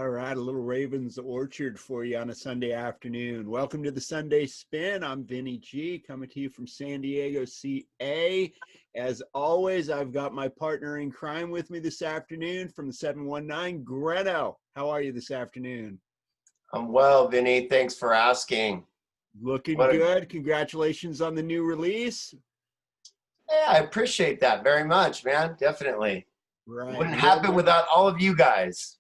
All right, a little Ravens Orchard for you on a Sunday afternoon. Welcome to the Sunday Spin. I'm Vinny G, coming to you from San Diego, CA. As always, I've got my partner in crime with me this afternoon from the 719, Greno. How are you this afternoon? I'm well, Vinny. Thanks for asking. Looking good. Congratulations on the new release. Yeah, I appreciate that very much, man. Definitely. Right. It wouldn't happen without all of you guys.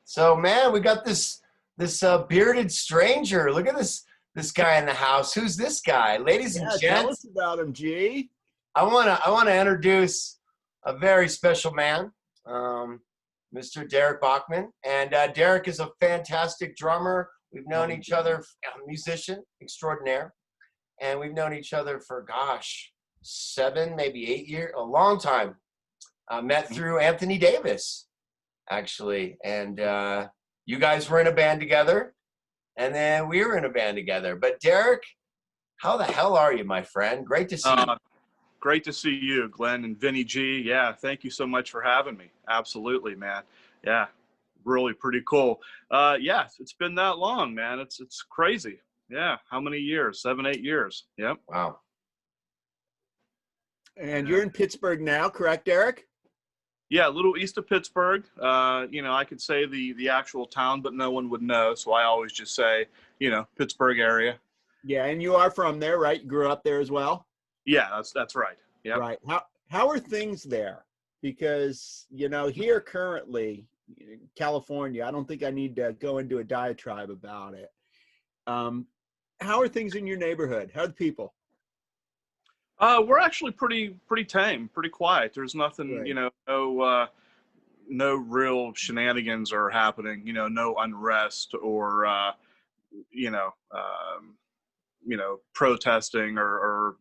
So, man, we got this bearded stranger. Look at this guy in the house. Who's this guy? Ladies and gents. Tell us about him, G. I wanna introduce a very special man, Mr. Derek Baughman. And Derek is a fantastic drummer. We've known each other, a musician extraordinaire. And we've known each other for, 7, maybe 8 years, a long time. Met through Anthony Davis, actually. And you guys were in a band together, and then we were in a band together. But Derek, how the hell are you, my friend? Great to see you. Great to see you, Glenn and Vinny G. Yeah, thank you so much for having me. Absolutely, man. Yeah, really pretty cool. Yeah, it's been that long, man. It's crazy. Yeah, how many years? 7, 8 years. Yep. Wow. And you're in Pittsburgh now, correct, Derek? Yeah, a little east of Pittsburgh. I could say the actual town, but no one would know. So I always just say, Pittsburgh area. Yeah, and you are from there, right? You grew up there as well? Yeah, that's right. Yeah. Right. How are things there? Because, here currently, California, I don't think I need to go into a diatribe about it. How are things in your neighborhood? How are the people? We're actually pretty tame, pretty quiet. There's nothing, Right. no real shenanigans are happening. No unrest or protesting or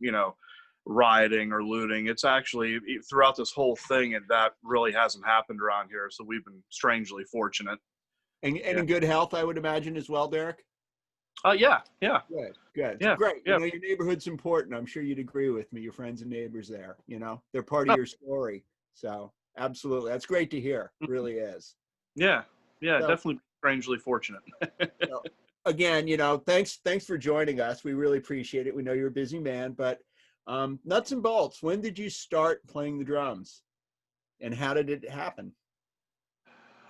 rioting or looting. It's actually throughout this whole thing, and that really hasn't happened around here. So we've been strangely fortunate. And in good health, I would imagine as well, Derek? Yeah. Good. Yeah, Great. yeah. Your neighborhood's important. I'm sure you'd agree with me, your friends and neighbors there. They're part of your story. So absolutely. That's great to hear. It really is. Yeah, So, definitely strangely fortunate. so, again, thanks for joining us. We really appreciate it. We know you're a busy man, but nuts and bolts, when did you start playing the drums and how did it happen?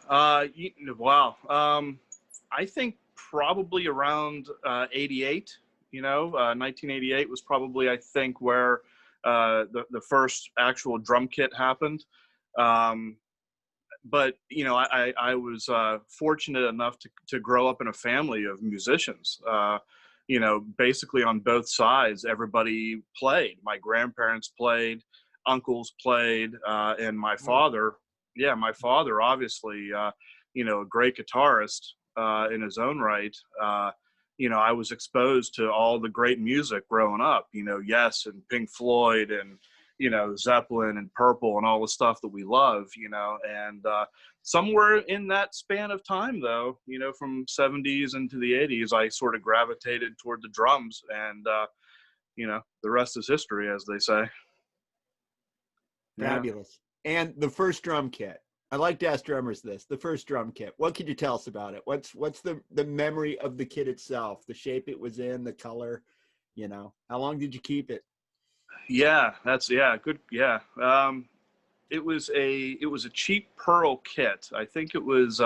Wow. I think probably around 88, 1988 was probably, I think, where the first actual drum kit happened. But, I was fortunate enough to grow up in a family of musicians. Basically on both sides, everybody played. My grandparents played, uncles played, and my father, obviously, a great guitarist in his own right. I was exposed to all the great music growing up, Yes, and Pink Floyd and, Zeppelin and Purple and all the stuff that we love, and somewhere in that span of time, though, from 70s into the 80s, I sort of gravitated toward the drums, and, the rest is history, as they say. Fabulous. Yeah. And the first drum kit. I like to ask drummers this, the first drum kit. What could you tell us about it? What's the memory of the kit itself, the shape it was in, the color, how long did you keep it? Yeah, good. Yeah. It was a cheap Pearl kit. I think it was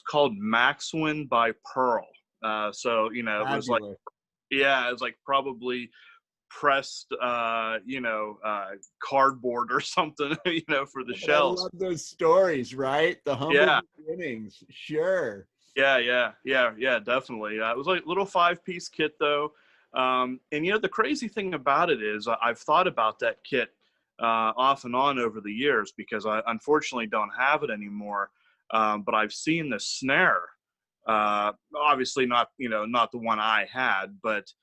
called Maxwin by Pearl. So, it was like, it was like probably pressed, cardboard or something, for the shells. I love those stories, right? The humble beginnings. Sure. Yeah, definitely. It was like a little 5-piece kit, though. And, the crazy thing about it is I've thought about that kit off and on over the years because I unfortunately don't have it anymore. But I've seen the snare, obviously not the one I had, but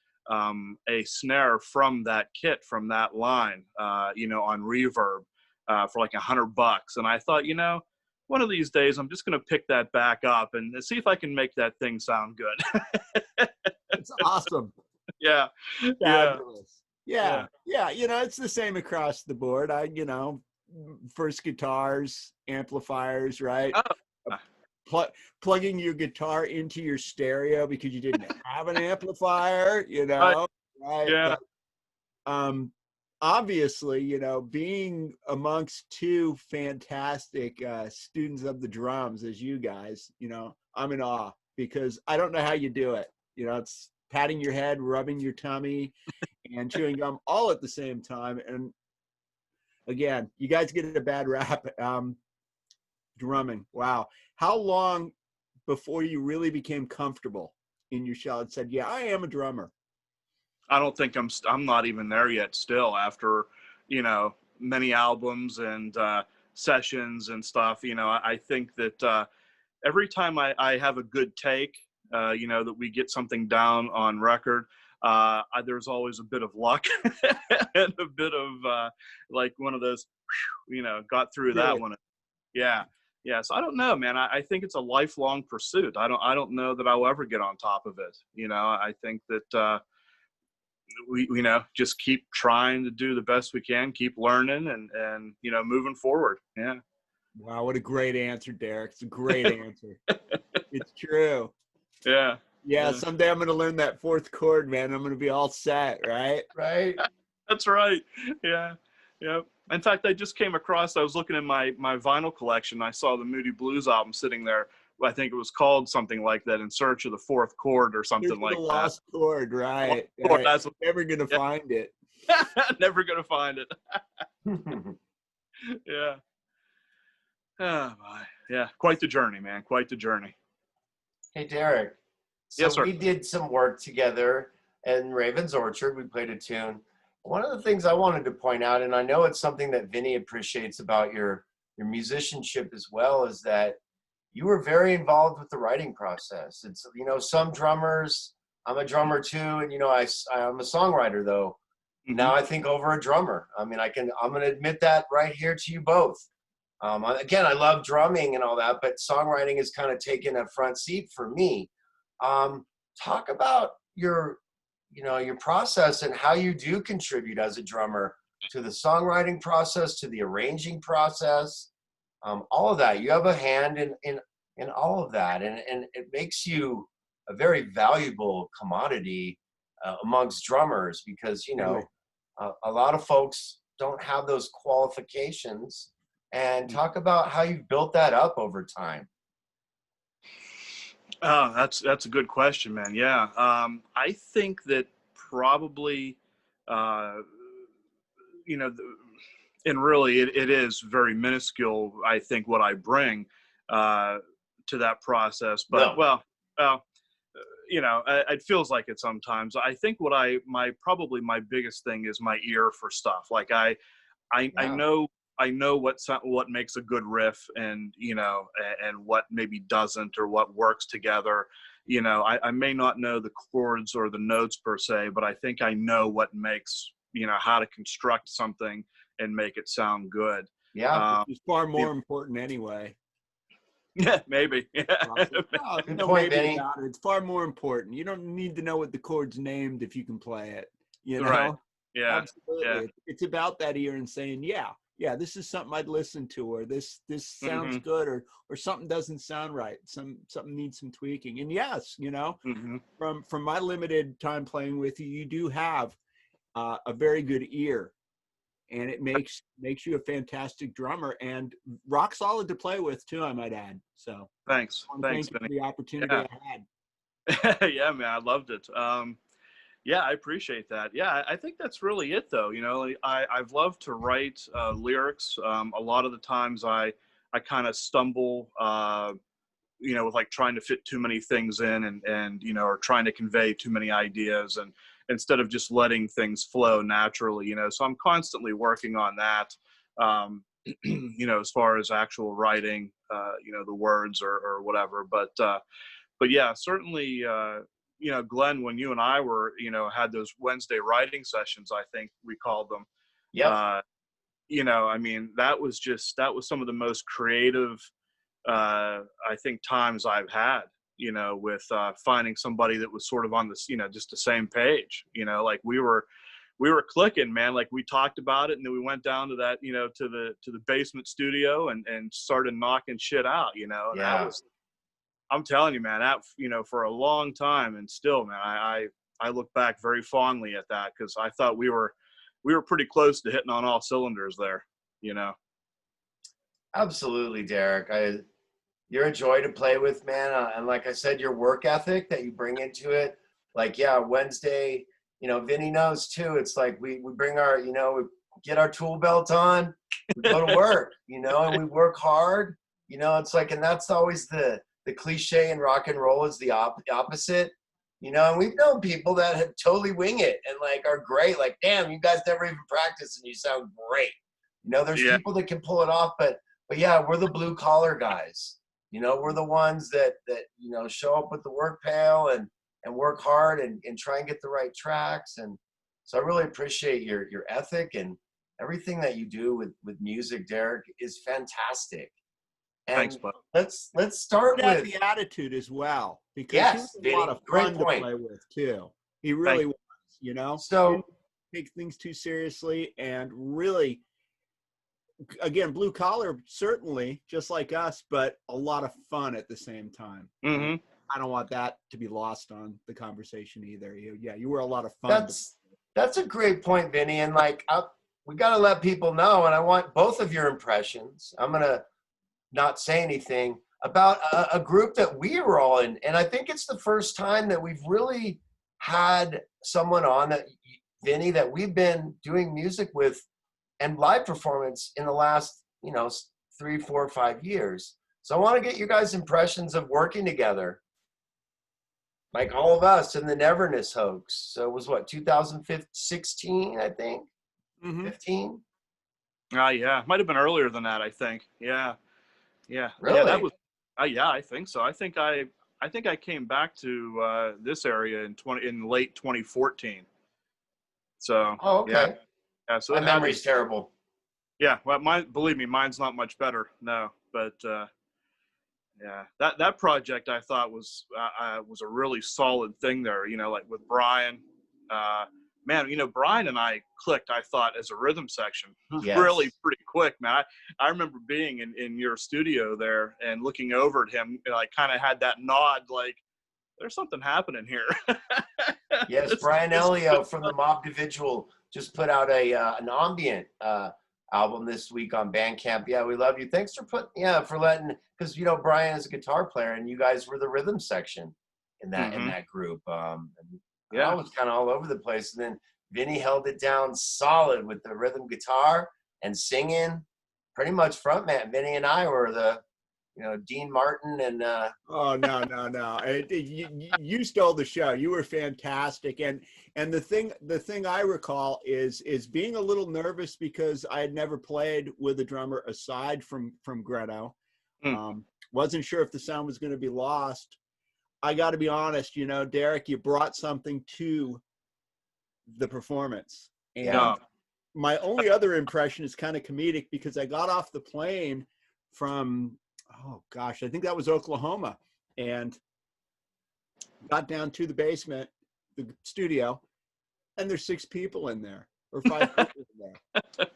a snare from that kit, from that line, on Reverb for like $100. And I thought, one of these days I'm just going to pick that back up and see if I can make that thing sound good. It's awesome. Yeah. Fabulous. Yeah. It's the same across the board. First guitars, amplifiers, right? Oh, Plugging your guitar into your stereo because you didn't have an amplifier, right. right? Yeah. Um, obviously, being amongst two fantastic students of the drums as you guys, I'm in awe because I don't know how you do it. It's patting your head, rubbing your tummy, and chewing gum all at the same time. And again, you guys get a bad rap. Drumming. Wow. How long before you really became comfortable in your shell and said, yeah, I am a drummer? I don't think I'm not even there yet still after, many albums and sessions and stuff. I think that every time I have a good take, that we get something down on record, there's always a bit of luck and a bit of like one of those, got through that one. Yeah. Yeah. So I don't know, man. I think it's a lifelong pursuit. I don't know that I'll ever get on top of it. I think that, we just keep trying to do the best we can, keep learning and moving forward. Yeah. Wow, what a great answer, Derek. It's a great answer. It's true. Yeah, someday I'm going to learn that fourth chord, man. I'm going to be all set, right? Right. That's right. Yeah. Yep. In fact, I just came across, I was looking in my vinyl collection. I saw the Moody Blues album sitting there. I think it was called something like that, In Search of the Fourth Chord or something like that. Lost chord, right? Chord, that's what, never going to find it. Never going to find it. Yeah. Oh my. Yeah. Quite the journey, man. Quite the journey. Hey, Derek. So yes, sir. We did some work together in Raven's Orchard. We played a tune. One of the things I wanted to point out, and I know it's something that Vinny appreciates about your musicianship as well, is that you were very involved with the writing process. It's, some drummers, I'm a drummer too, and, I'm a songwriter though. Mm-hmm. Now I think over a drummer. I mean, I'm going to admit that right here to you both. Again, I love drumming and all that, but songwriting has kind of taken a front seat for me. Talk about your process and how you do contribute as a drummer to the songwriting process, to the arranging process, all of that. You have a hand in all of that, and it makes you a very valuable commodity amongst drummers because, a lot of folks don't have those qualifications. And talk about how you've built that up over time. Oh, that's a good question, man. Yeah. I think that probably, and really it is very minuscule, I think, what I bring to that process. But, it feels like it sometimes. I think probably my biggest thing is my ear for stuff. Like I know what makes a good riff and, and what maybe doesn't or what works together. I may not know the chords or the notes per se, but I think I know what makes, how to construct something and make it sound good. Yeah. It's far more important anyway. Yeah, maybe. Yeah. Good point, Benny. It's far more important. You don't need to know what the chord's named if you can play it, Right. Yeah. Absolutely. Yeah. It's about that ear and saying, yeah, this is something I'd listen to, or this sounds good, or something doesn't sound right. Something needs some tweaking. And yes, from my limited time playing with you, you do have a very good ear, and it makes you a fantastic drummer and rock solid to play with too, I might add. So thanks, Benny. For the opportunity I had. Yeah, man, I loved it. Yeah, I appreciate that. Yeah, I think that's really it, though. I've loved to write lyrics. A lot of the times I kind of stumble, with like trying to fit too many things in and or trying to convey too many ideas and instead of just letting things flow naturally, so I'm constantly working on that, as far as actual writing, the words or whatever. But yeah, certainly, Glenn, when you and I were, had those Wednesday writing sessions, I think we called them. Yeah. I mean, that was some of the most creative, I think, times I've had, with finding somebody that was sort of on this, just the same page, like we were we were clicking, man. Like we talked about it, and then we went down to that, you know, to the basement studio and started knocking shit out, you know. And that was, I'm telling you, man, that, you know, for a long time, and still, man, I look back very fondly at that, because I thought we were pretty close to hitting on all cylinders there, you know. Absolutely, Derek. You're a joy to play with, man. And like I said, your work ethic that you bring into it, like, yeah, Wednesday, you know, Vinny knows too. It's like we bring our, you know, we get our tool belt on, we go to work, you know, and we work hard, you know. It's like, and that's always the cliche in rock and roll is the opposite, you know. And we've known people that have totally wing it and like are great, like, damn, you guys never even practiced and you sound great. You know, there's people that can pull it off, but yeah, we're the blue collar guys. You know, we're the ones that you know, show up with the work pail and work hard and try and get the right tracks. And so I really appreciate your ethic, and everything that you do with music, Derek, is fantastic. And thanks, bud. Let's start with the attitude as well, because he was a lot of fun to play with too. He really was, you know. So didn't take things too seriously, and really, again, blue collar, certainly, just like us, but a lot of fun at the same time. Mm-hmm. I don't want that to be lost on the conversation either. You were a lot of fun. That's a great point, Vinny. And like, we got to let people know, and I want both of your impressions. I'm going to not say anything about a group that we were all in. And I think it's the first time that we've really had someone on, that, Vinny, that we've been doing music with and live performance in the last, you know, 3, 4, 5 years. So I want to get you guys' impressions of working together, like all of us in the Neverness hoax. So it was what, 2016, I think? 15? Yeah, might have been earlier than that, I think. Yeah. Really? Yeah, that was. Yeah, I think so. I think I came back to this area in late 2014. So. Oh, okay. Yeah. So my memory's terrible. Yeah, well, believe me, mine's not much better. No, but yeah, that project I thought was a really solid thing there. You know, like with Brian. Man, you know, Brian and I clicked, I thought, as a rhythm section really pretty quick, man. I remember being in your studio there and looking over at him, and I kind of had that nod, like, there's something happening here. Yes, Brian Elio from the Mob Individual just put out an ambient album this week on Bandcamp. Yeah, we love you. Thanks for letting, because, you know, Brian is a guitar player and you guys were the rhythm section in that group. I was kind of all over the place. And then Vinny held it down solid with the rhythm guitar and singing. Pretty much frontman. Vinny and I were the, you know, Dean Martin and Oh, no. You stole the show. You were fantastic. And the thing I recall is being a little nervous because I had never played with a drummer aside from Greno. Wasn't sure if the sound was going to be lost. I got to be honest, you know, Derek, you brought something to the performance. And my only other impression is kind of comedic, because I got off the plane from, oh gosh, I think that was Oklahoma, and got down to the basement, the studio, and there's 6 people in there, or 5 people in there.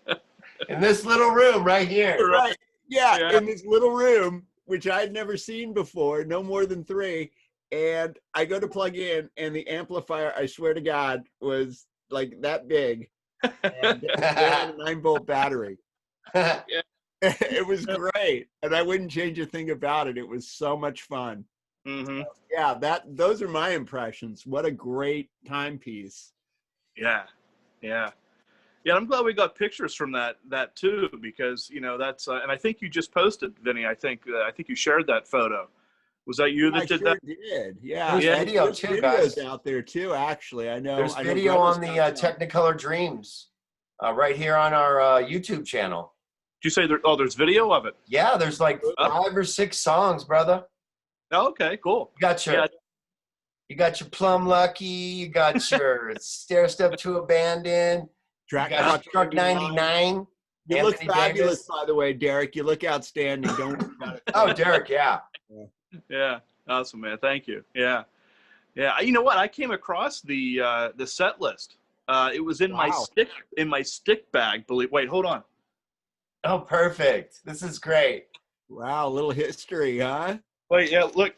In this little room right here. Right. Yeah, in this little room, which I'd never seen before, no more than 3. And I go to plug in, and the amplifier, I swear to God, was like that big, and it had a 9-volt battery. It was great, and I wouldn't change a thing about it. It was so much fun. Mm-hmm. So, yeah, those are my impressions. What a great timepiece. Yeah. I'm glad we got pictures from that too, because, you know, that's and I think you just posted, Vinny. I think you shared that photo. Was that you that did that? Did. Yeah. There's video there's too, videos guys. out there too, actually. I know. There's video on the Technicolor Dreams right here on our YouTube channel. Did you say there's video of it? Yeah, there's like 5 or 6 songs, brother. Oh, okay, cool. You got your Plum Lucky, you got your Stair Step to Abandon, you got Truck 99. You look fabulous, by the way, Derek. You look outstanding. Don't worry about it. Oh, Derek, yeah. Yeah, awesome, man. Thank you. Yeah. You know what? I came across the set list It was in Wow. my stick bag. Wait, hold on. Oh, perfect. This is great. Wow, a little history, huh? Wait, yeah, look.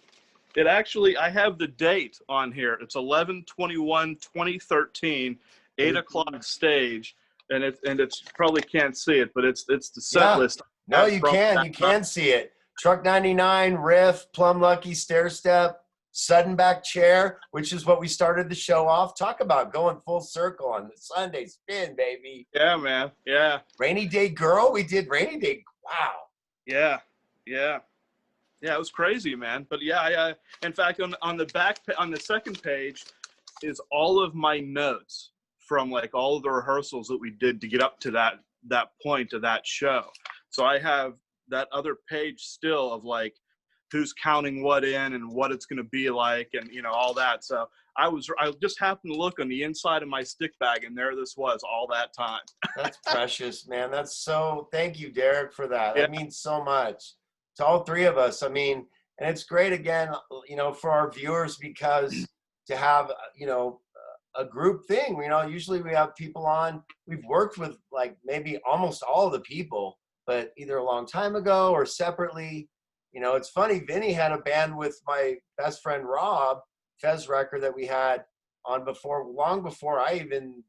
It actually, I have the date on here. It's 11/21/2013, 8 o'clock stage, and it's probably can't see it, but it's the set Yeah. list. No, you can. You can see it. Truck 99, riff, Plum Lucky, stair step, sudden back chair, which is what we started the show off. Talk about going full circle on the Sunday spin, baby. Yeah, man. Yeah. Rainy Day Girl. We did Rainy Day. Wow. Yeah. Yeah. Yeah, it was crazy, man. But yeah, in fact, on the second page is all of my notes from like all of the rehearsals that we did to get up to that point of that show. So I have that other page still of like who's counting what in and what it's going to be like, and all that. So I just happened to look on the inside of my stick bag, and there this was all that time. That's precious, man. Thank you, Derek, for that. Yeah. That means so much to all three of us. I mean, and it's great again, for our viewers, because to have, a group thing, usually we have people on, we've worked with like maybe almost all of the people, but either a long time ago or separately. It's funny, Vinny had a band with my best friend Rob Fez record that we had on long before I even,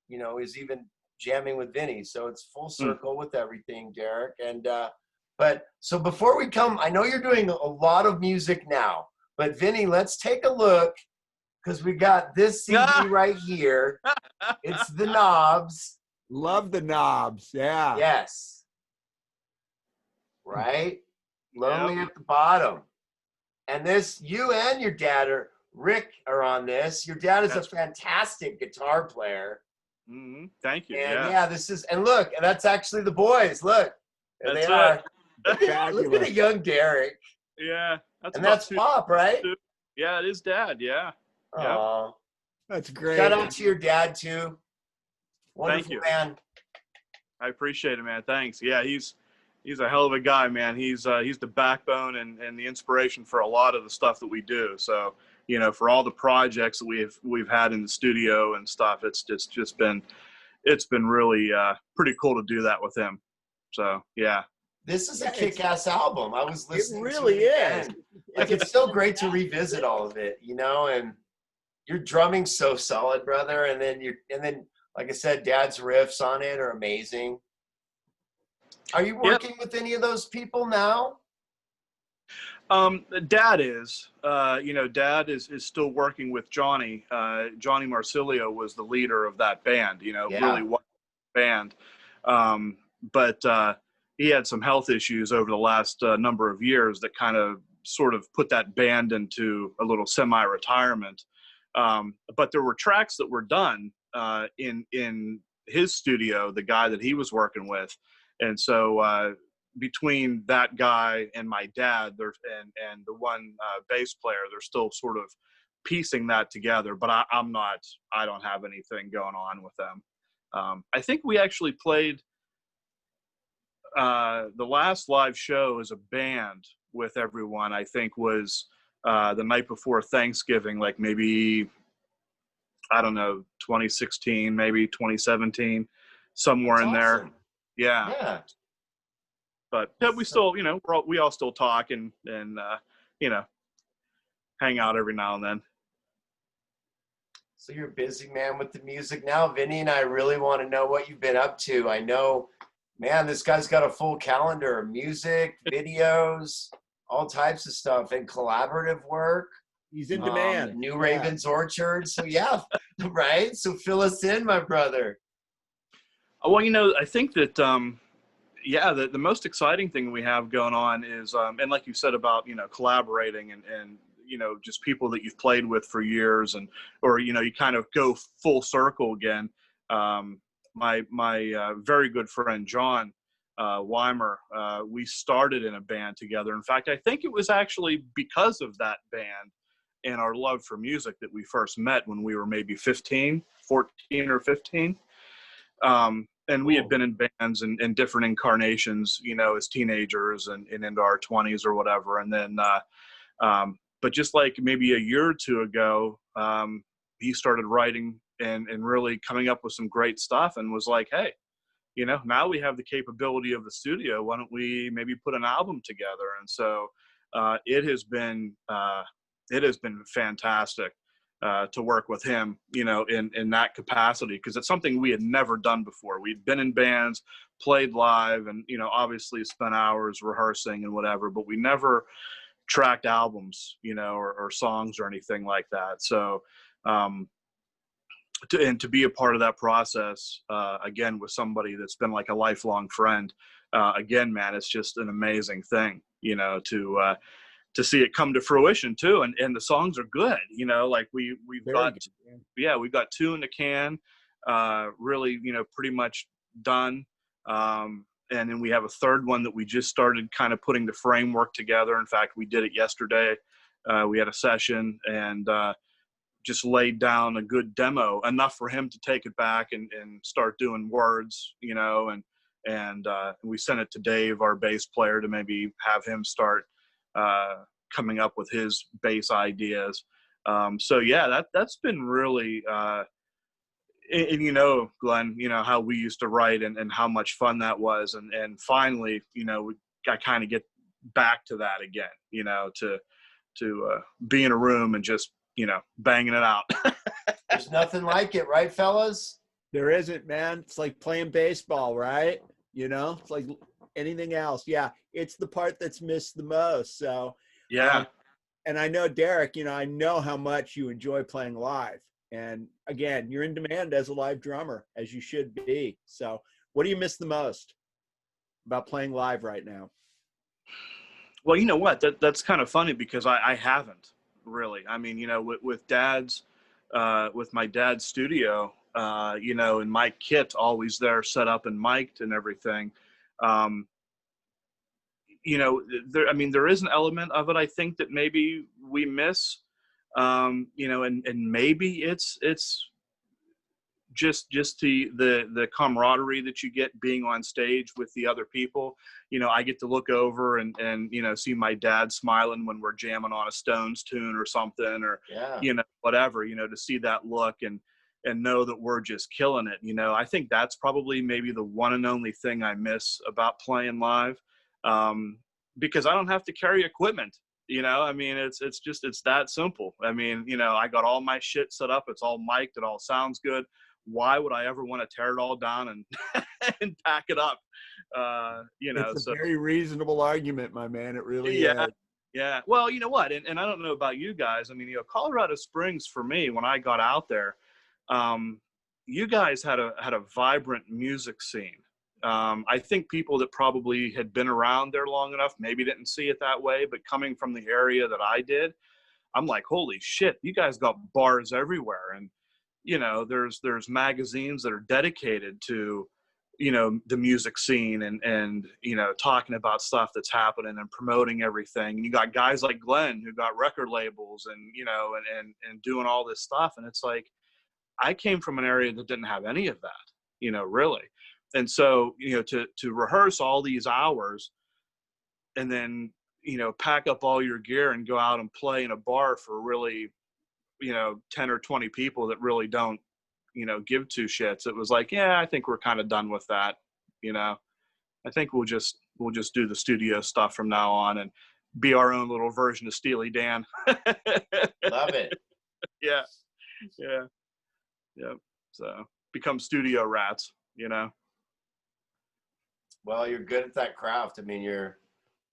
is even jamming with Vinny. So it's full circle with everything, Derek. And but so before we come, I know you're doing a lot of music now, but Vinny, let's take a look, because we got this CD right here. It's The Knobs. Love the Knobs. Yeah. Yes. Right? Lonely Yep. at the Bottom. And this, you and your dad Rick are on this. Your dad is a fantastic guitar player. Mm-hmm. Thank you. And yeah, and look, and that's actually the boys. Look, there they are. Look at a young Derek. Yeah. That's Pop, right? Yeah, it is Dad. Yeah. Oh, That's great. Shout out to your dad too. Wonderful Thank you. man. I appreciate it, man. Thanks. Yeah, he's a hell of a guy, man. He's the backbone and the inspiration for a lot of the stuff that we do. So, for all the projects that we've had in the studio and stuff, it's been really pretty cool to do that with him. So, yeah. This is a kick-ass album. I was listening. It really is. Like, it's so great to revisit all of it, and your drumming's so solid, brother. And then like I said, Dad's riffs on it are amazing. Are you working with any of those people now? Dad is. Dad is still working with Johnny. Johnny Marsilio was the leader of that band. Really one band. But he had some health issues over the last number of years that kind of sort of put that band into a little semi-retirement. But there were tracks that were done in his studio, the guy that he was working with. And so between that guy and my dad, and the one bass player, they're still sort of piecing that together. But I don't have anything going on with them. I think we actually played the last live show as a band with everyone. I think was the night before Thanksgiving, like maybe, I don't know, 2016, maybe 2017, somewhere in there. Yeah. But we still, we all still talk and hang out every now and then. So you're a busy man with the music now. Vinny and I really want to know what you've been up to. I know, man, this guy's got a full calendar of music, videos, all types of stuff, and collaborative work. He's in demand. New Ravens Orchard. So right? So fill us in, my brother. Well, I think that, the most exciting thing we have going on is, and like you said about, collaborating and just people that you've played with for years or you kind of go full circle again. My very good friend, John Weimer, we started in a band together. In fact, I think it was actually because of that band and our love for music that we first met when we were maybe 14 or 15. And we had been in bands in different incarnations, as teenagers and into our 20s or whatever. And then, but just like maybe a year or two ago, he started writing and really coming up with some great stuff, and was like, hey, now we have the capability of the studio. Why don't we maybe put an album together? And so it has been fantastic to work with him, in that capacity, because it's something we had never done before. We'd been in bands, played live, and obviously spent hours rehearsing and whatever, but we never tracked albums, or songs or anything like that. So to be a part of that process, again, with somebody that's been like a lifelong friend, again, man, it's just an amazing thing, to see it come to fruition too. And the songs are good, like we've Very got, good. yeah, we've got 2 in the can, really, pretty much done. And then we have a 3rd one that we just started kind of putting the framework together. In fact, we did it yesterday. We had a session and, just laid down a good demo, enough for him to take it back and start doing words, and we sent it to Dave, our bass player, to maybe have him start coming up with his bass ideas. So yeah, that's been really, and Glenn, how we used to write and how much fun that was. And finally, I kind of get back to that again, to be in a room and just, banging it out. There's nothing like it, right, fellas? There isn't, man. It's like playing baseball, right? It's like anything else. Yeah, it's the part that's missed the most. So, Yeah. And I know, Derek, I know how much you enjoy playing live. And again, you're in demand as a live drummer, as you should be. So what do you miss the most about playing live right now? Well, you know what? That's kind of funny, because I haven't really. I mean, with my dad's studio, and my kit always there set up and mic'd and everything. There is an element of it, I think, that maybe we miss, and maybe it's just the camaraderie that you get being on stage with the other people. I get to look over and see my dad smiling when we're jamming on a Stones tune or something, or whatever, to see that look and know that we're just killing it. I think that's probably maybe the one and only thing I miss about playing live, because I don't have to carry equipment. It's that simple. I got all my shit set up. It's all mic'd. It all sounds good. Why would I ever want to tear it all down and and pack it up? It's a very reasonable argument, my man. It really is. Yeah. Well, you know what? And I don't know about you guys. Colorado Springs, for me, when I got out there, you guys had a vibrant music scene. I think people that probably had been around there long enough maybe didn't see it that way, but coming from the area that I did, I'm like, holy shit, you guys got bars everywhere. And, there's magazines that are dedicated to, the music scene and, talking about stuff that's happening and promoting everything. And you got guys like Glenn who got record labels and, and doing all this stuff. And it's like, I came from an area that didn't have any of that, really. And so, to rehearse all these hours and then, pack up all your gear and go out and play in a bar for really, 10 or 20 people that really don't, give 2 shits. It was like, yeah, I think we're kind of done with that. I think we'll just do the studio stuff from now on and be our own little version of Steely Dan. Love it. Yeah. So become studio rats, Well, you're good at that craft. You're,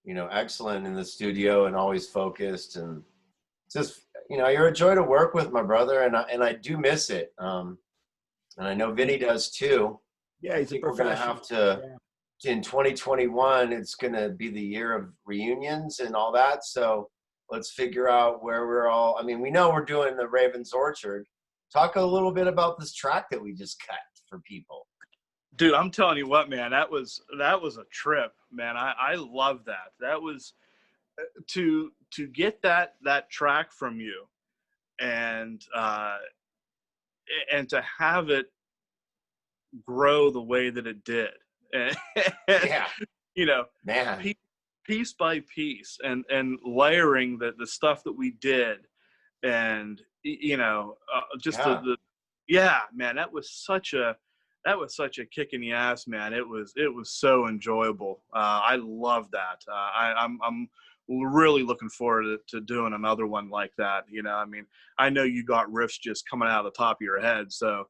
excellent in the studio and always focused, and just, you're a joy to work with, my brother. And I do miss it. And I know Vinny does too. Yeah, he's a professional. We're going to have to, in 2021, it's going to be the year of reunions and all that. So let's figure out where we're all, we know we're doing the Raven's Orchard. Talk a little bit about this track that we just cut for people. Dude, I'm telling you what, man, that was a trip, man. I love that. That was to get that track from you and to have it grow the way that it did. And, yeah. Man. Piece by piece and layering the stuff that we did, and Yeah, man, that was such a kick in the ass, man. It was so enjoyable. I love that. I'm really looking forward to doing another one like that. You know, I mean, I know you got riffs just coming out of the top of your head, so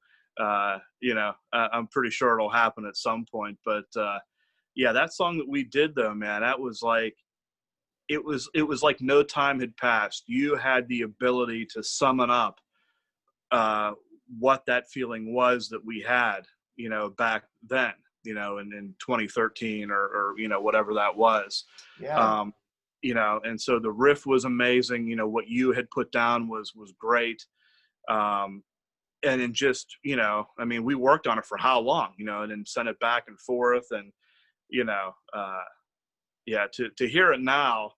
you know, I'm pretty sure it'll happen at some point. But yeah, that song that we did though, man, that was like it was like no time had passed. You had the ability to summon up what that feeling was that we had, you know, back then, you know, in 2013 or you know, whatever that was. Yeah. You know, and so the riff was amazing. You know, what you had put down was great. And then just, you know, I mean, we worked on it for how long, you know, and then sent it back and forth. And, you know, yeah, to hear it now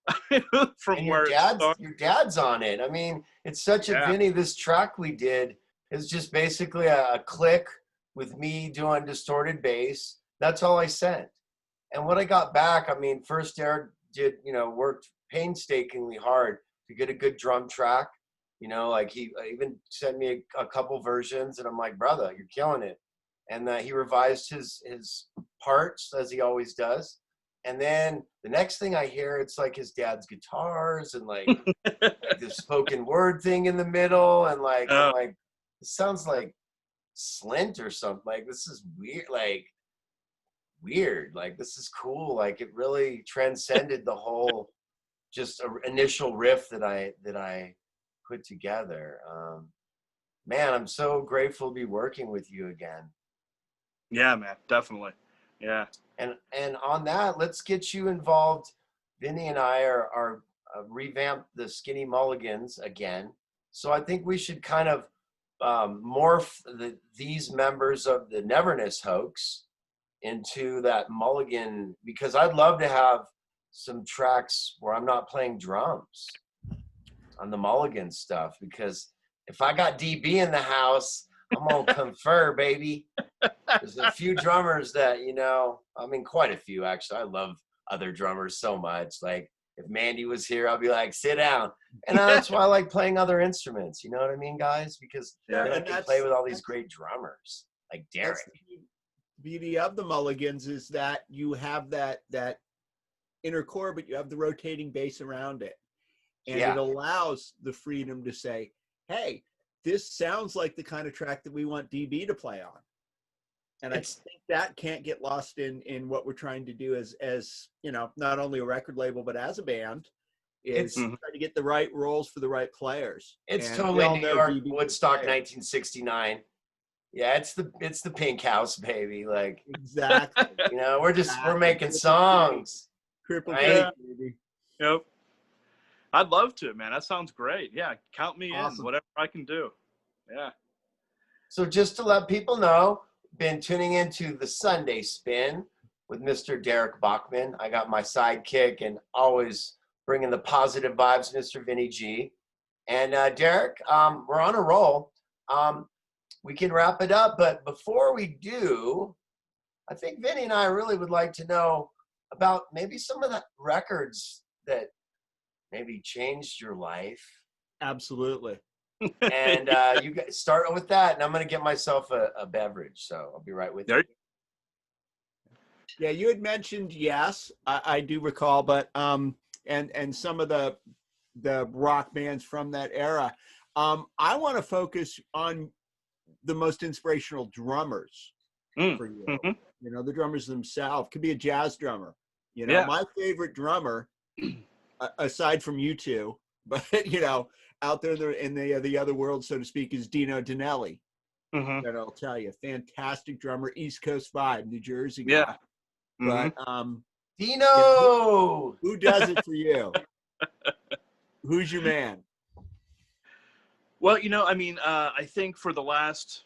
from And where it started. your dad's on it. I mean, it's such a Yeah. Vinny, this track we did is just basically a click with me doing distorted bass. That's all I sent. And when I got back, I mean, first Derek did, you know, worked painstakingly hard to get a good drum track. You know, like he even sent me a couple versions, and I'm like, brother, you're killing it. And he revised his parts as he always does. And then the next thing I hear, it's like his dad's guitars and like the spoken word thing in the middle, and like I'm like, this sounds like Slint or something. Like this is weird. Like this is cool. Like it really transcended the whole just initial riff that I put together. Man, I'm so grateful to be working with you again. Yeah, man, definitely. Yeah. And on that, let's get you involved. Vinny and I are revamped the Skinny Mulligans again. So I think we should kind of morph these members of the Neverness hoax into that Mulligan, because I'd love to have some tracks where I'm not playing drums on the Mulligan stuff, because if I got DB in the house, I'm gonna confer, baby. There's a few drummers that, you know, I mean, quite a few actually. I love other drummers so much. Like if Mandy was here, I'll be like, sit down. And that's why I like playing other instruments. You know what I mean, guys? Because then I can play with all these great drummers like Derek. The beauty of the Mulligans is that you have that inner core, but you have the rotating bass around it. And it allows the freedom to say, hey, this sounds like the kind of track that we want DB to play on. And I think that can't get lost in what we're trying to do as you know, not only a record label, but as a band, is trying to get the right roles for the right players. It's and totally New York, DB Woodstock, 1969. Yeah, it's the Pink House, baby. Like exactly. You know, we're making songs. Cripple right? baby. Yep. I'd love to, man. That sounds great. Yeah, count me in. Whatever I can do. Yeah. So just to let people know, been tuning into the Sunday Spin with Mr. Derek Baughman. I got my sidekick and always bringing the positive vibes, Mr. Vinny G. And Derek, we're on a roll. We can wrap it up, but before we do, I think Vinny and I really would like to know about maybe some of the records that maybe changed your life. Absolutely. And you guys start with that, and I'm going to get myself a beverage, so I'll be right with you. Yeah, you had mentioned, yes, I do recall, but and some of the rock bands from that era. I want to focus on the most inspirational drummers for you. Mm-hmm. You know, the drummers themselves. Could be a jazz drummer. You know, my favorite drummer, aside from you two, but you know, out there in the other world, so to speak, is Dino Danelli. Mm-hmm. That I'll tell you, fantastic drummer, East Coast vibe, New Jersey guy. Yeah. But Dino, who does it for you? Who's your man? Well, you know, I mean, I think for the last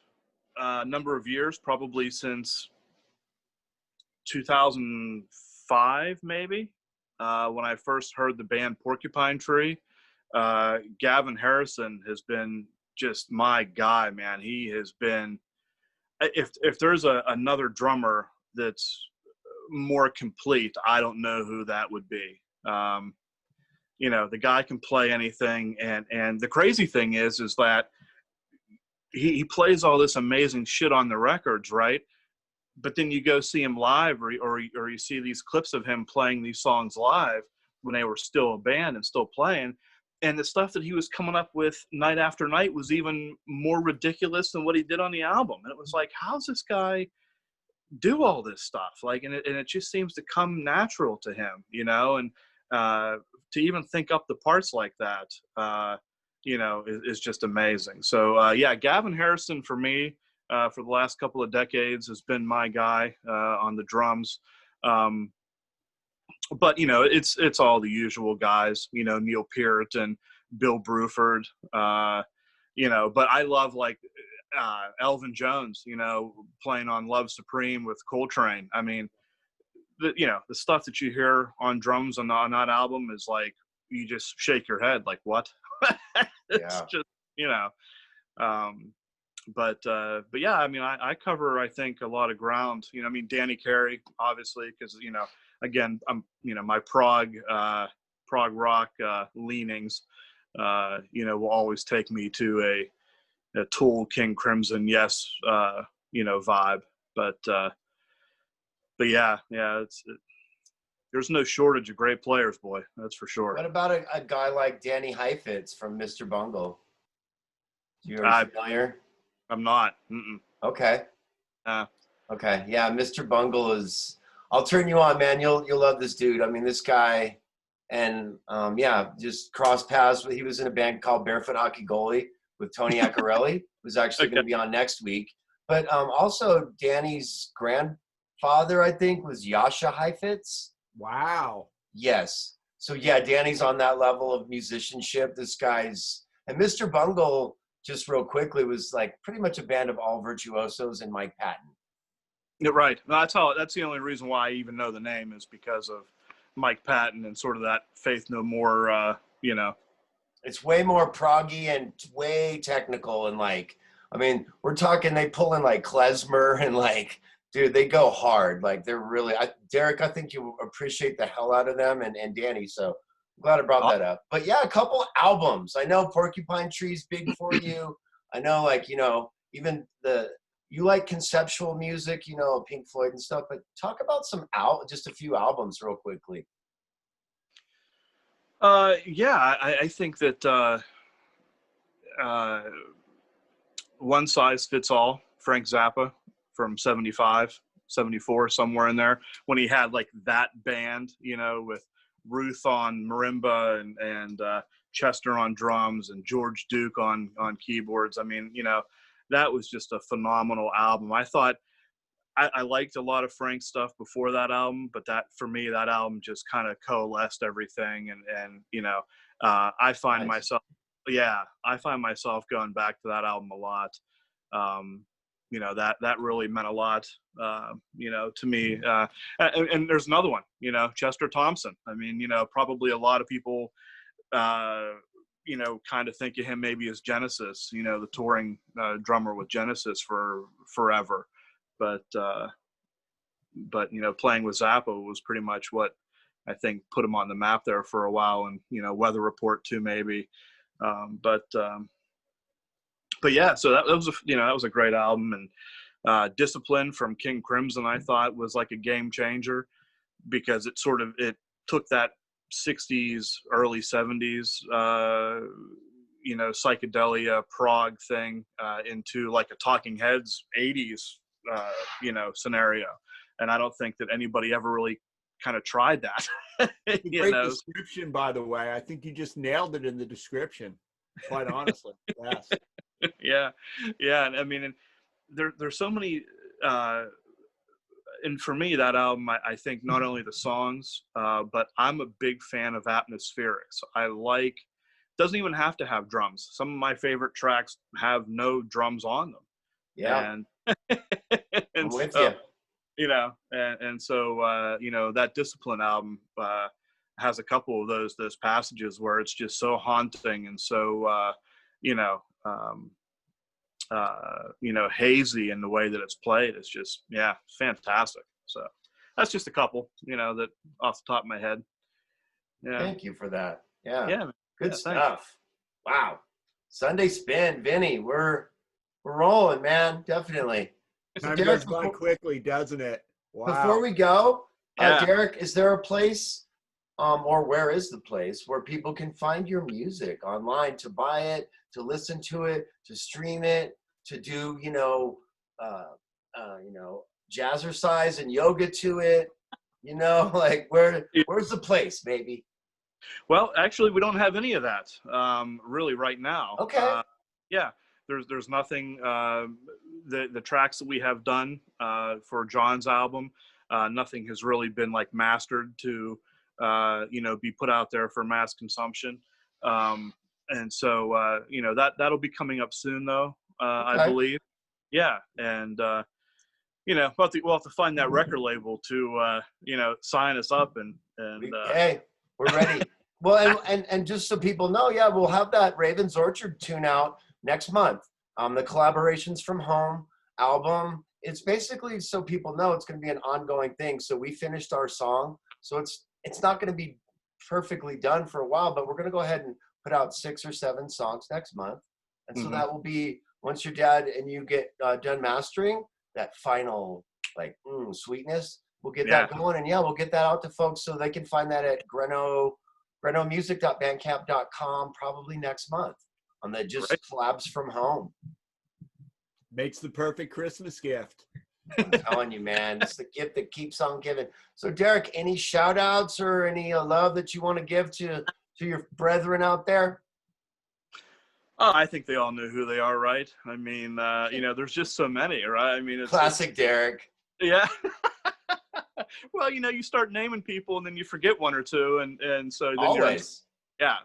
number of years, probably since 2005, maybe, when I first heard the band Porcupine Tree, Gavin Harrison has been just my guy, man. He has been, if there's another drummer that's more complete, I don't know who that would be. You know, the guy can play anything, and the crazy thing is that he plays all this amazing shit on the records, right? But then you go see him live, or you see these clips of him playing these songs live when they were still a band and still playing, and the stuff that he was coming up with night after night was even more ridiculous than what he did on the album. And it was like, how's this guy do all this stuff? Like, and it just seems to come natural to him, you know, and to even think up the parts like that, you know, is just amazing. So yeah, Gavin Harrison for me, for the last couple of decades has been my guy on the drums. But you know, it's all the usual guys, you know, Neil Peart and Bill Bruford, you know, but I love like Elvin Jones, you know, playing on Love Supreme with Coltrane. I mean, you know, the stuff that you hear on drums on that album is like, you just shake your head like, what? It's just, you know, but yeah, I mean, I cover, I think, a lot of ground, you know. I mean, Danny Carey, obviously, because, you know, again, I'm, you know, my prog rock leanings, you know, will always take me to a Tool, King Crimson, Yes, you know, vibe. But yeah, there's no shortage of great players, boy. That's for sure. What about a guy like Danny Heifetz from Mr. Bungle? Are you familiar? I'm not. Mm-mm. Okay. Okay. Yeah, Mr. Bungle is. I'll turn you on, man. You'll love this dude. I mean, this guy, and yeah, just cross paths. He was in a band called Barefoot Hockey Goalie with Tony Accarelli, who's actually going to be on next week. But also Danny's grandfather, I think, was Jascha Heifetz. Wow. Yes. So yeah, Danny's on that level of musicianship. This guy's, and Mr. Bungle, just real quickly, was like pretty much a band of all virtuosos and Mike Patton. Yeah, right. No, that's the only reason why I even know the name, is because of Mike Patton and sort of that Faith No More, you know. It's way more proggy and way technical, and like, I mean, we're talking, they pull in like klezmer and like, dude, they go hard. Like, they're really, Derek, I think you appreciate the hell out of them, and Danny. So I'm glad I brought that up. But yeah, a couple albums. I know Porcupine Tree's big for you. I know, like, you know, even you like conceptual music, you know, Pink Floyd and stuff, but talk about just a few albums real quickly. Yeah, I think that One Size Fits All, Frank Zappa from 75, 74, somewhere in there, when he had like that band, you know, with Ruth on marimba and Chester on drums and George Duke on keyboards. I mean, you know, that was just a phenomenal album. I thought I liked a lot of Frank's stuff before that album, but that, for me, that album just kind of coalesced everything. And you know, I find myself going back to that album a lot. You know, that really meant a lot, you know, to me. And there's another one, you know, Chester Thompson. I mean, you know, probably a lot of people, you know, kind of think of him maybe as Genesis, you know, the touring drummer with Genesis for forever. But you know, playing with Zappa was pretty much what I think put him on the map there for a while, and, you know, Weather Report too, maybe. But yeah, so that was that was a great album. And Discipline from King Crimson, I thought, was like a game changer, because it took that 60s, early 70s, you know, psychedelia prog thing into like a Talking Heads 80s, you know, scenario. And I don't think that anybody ever really kind of tried that. Great description, by the way. I think you just nailed it in the description, quite honestly. Yes. Yeah. And I mean, and there's so many, and for me, that album, I think not only the songs, but I'm a big fan of atmospherics. Doesn't even have to have drums. Some of my favorite tracks have no drums on them. Yeah. And I'm with you. You know, and so, you know, that Discipline album has a couple of those passages where it's just so haunting and so, you know, hazy in the way that it's played. It's just, yeah, fantastic. So that's just a couple, you know, that off the top of my head. Yeah. Thank you for that. Yeah. Yeah. Good stuff. Wow. Sunday Spin, Vinny, We're rolling, man. Definitely. So Time Derek, goes by quickly, doesn't it? before Wow. we go, Yeah. Derek, is there a place, or where is the place where people can find your music online to buy it, to listen to it, to stream it, to do, uh, jazzercise and yoga to it? Like where's the place, baby? Well, actually, we don't have any of that really right now. Okay. Yeah, there's nothing. The tracks that we have done for John's album, nothing has really been like mastered to be put out there for mass consumption. And so that'll be coming up soon, though. I Okay. believe. Yeah, and we'll have to find that record label to sign us up and Hey, we're ready. Well, and just so people know, yeah, we'll have that Raven's Orchard tune out next month. The Collaborations from Home album. It's basically so people know it's going to be an ongoing thing. So we finished our song, so it's not going to be perfectly done for a while, but we're going to go ahead and put out 6 or 7 songs next month, and so that will be once your dad and you get done mastering that final like sweetness. We'll get that going, and we'll get that out to folks so they can find that at grenomusic.bandcamp.com probably next month on the just collabs from home. Makes the perfect Christmas gift. I'm telling you, man, it's the gift that keeps on giving. So, Derek, any shout outs or any love that you want to give to your brethren out there? I think they all know who they are, right? I mean, there's just so many, right? I mean, it's classic Derek. Yeah. Well, you start naming people and then you forget one or two, and so then always.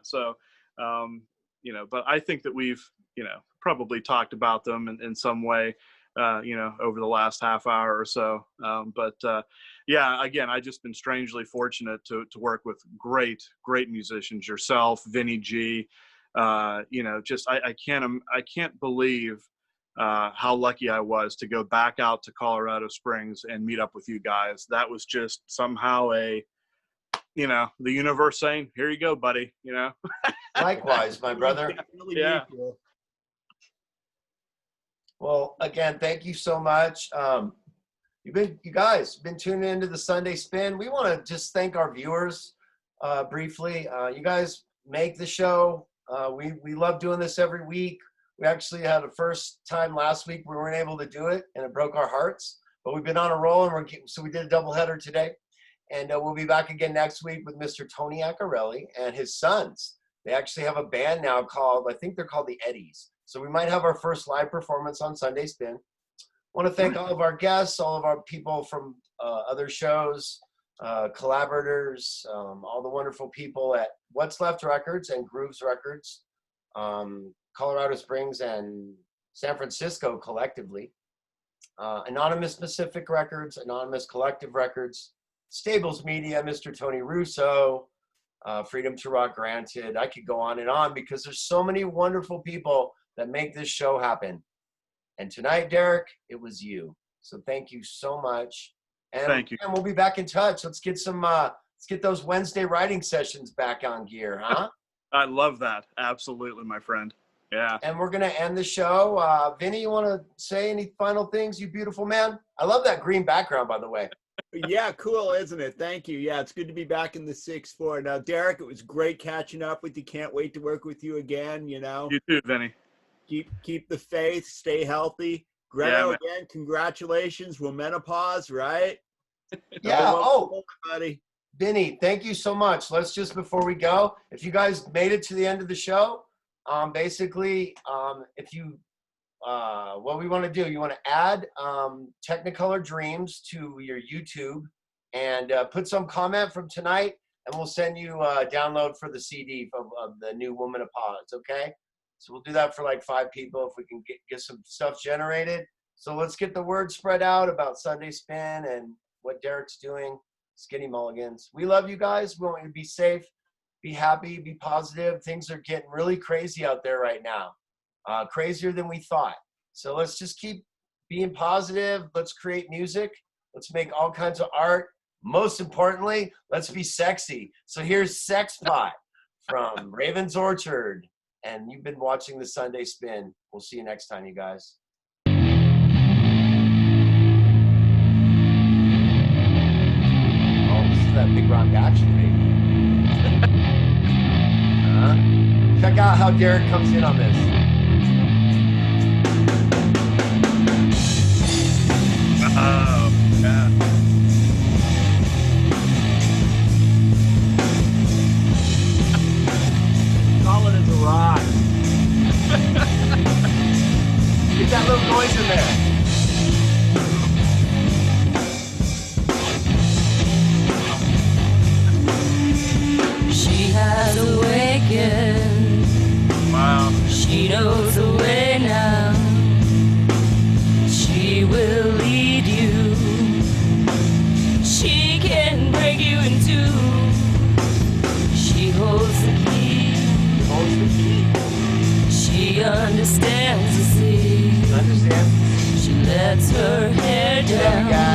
So, but I think that we've, probably talked about them in some way, over the last half hour or so. Again, I've just been strangely fortunate to work with great musicians, yourself, Vinny G. I can't believe how lucky I was to go back out to Colorado Springs and meet up with you guys. That was just somehow the universe saying, here you go, buddy, Likewise, my brother. Yeah. Well, again, thank you so much. You guys been tuning into the Sunday Spin. We want to just thank our viewers briefly. You guys make the show. We love doing this every week. We actually had a first time last week we weren't able to do it, and it broke our hearts. But we've been on a roll, and so we did a doubleheader today. And we'll be back again next week with Mr. Tony Accarelli and his sons. They actually have a band now I think they're called the Eddies. So we might have our first live performance on Sunday Spin. I want to thank all of our guests, all of our people from other shows, collaborators, all the wonderful people at What's Left Records and Grooves Records, Colorado Springs and San Francisco collectively, Anonymous Pacific Records, Anonymous Collective Records, Stables Media, Mr. Tony Russo, Freedom to Rock Granted. I could go on and on because there's so many wonderful people that make this show happen. And tonight, Derek, it was you. So thank you so much. And, thank you. And we'll be back in touch. Let's get those Wednesday writing sessions back on gear, huh? I love that. Absolutely, my friend. Yeah. And we're going to end the show. Vinny, you want to say any final things, you beautiful man? I love that green background, by the way. Yeah, cool, isn't it? Thank you. Yeah, it's good to be back in the 6-4. Now, Derek, it was great catching up with you. Can't wait to work with you again, You too, Vinny. Keep the faith, stay healthy. Greta, again, congratulations. We'll menopause, right? Yeah. Buddy. Vinny, thank you so much. Let's just, before we go, if you guys made it to the end of the show, if you, what we want to do, you want to add Technicolor Dreams to your YouTube and put some comment from tonight, and we'll send you a download for the CD of the new Woman of Pause, okay? So we'll do that for like 5 people if we can get some stuff generated. So let's get the word spread out about Sunday Spin and what Derek's doing, Skinny Mulligans. We love you guys. We want you to be safe, be happy, be positive. Things are getting really crazy out there right now, crazier than we thought. So let's just keep being positive. Let's create music. Let's make all kinds of art. Most importantly, let's be sexy. So here's Sex Pot from Raven's Orchard. And you've been watching the Sunday Spin. We'll see you next time, you guys. that big rock action, baby. Check out how Derek comes in on this. Oh, yeah. Solid as a rock. Get that little noise in there. She has awakened. Wow. She knows the way now. She will lead you. She can break you in two. She holds the key. Holds the key. She understands the sea. Understand? She lets her hair There we down.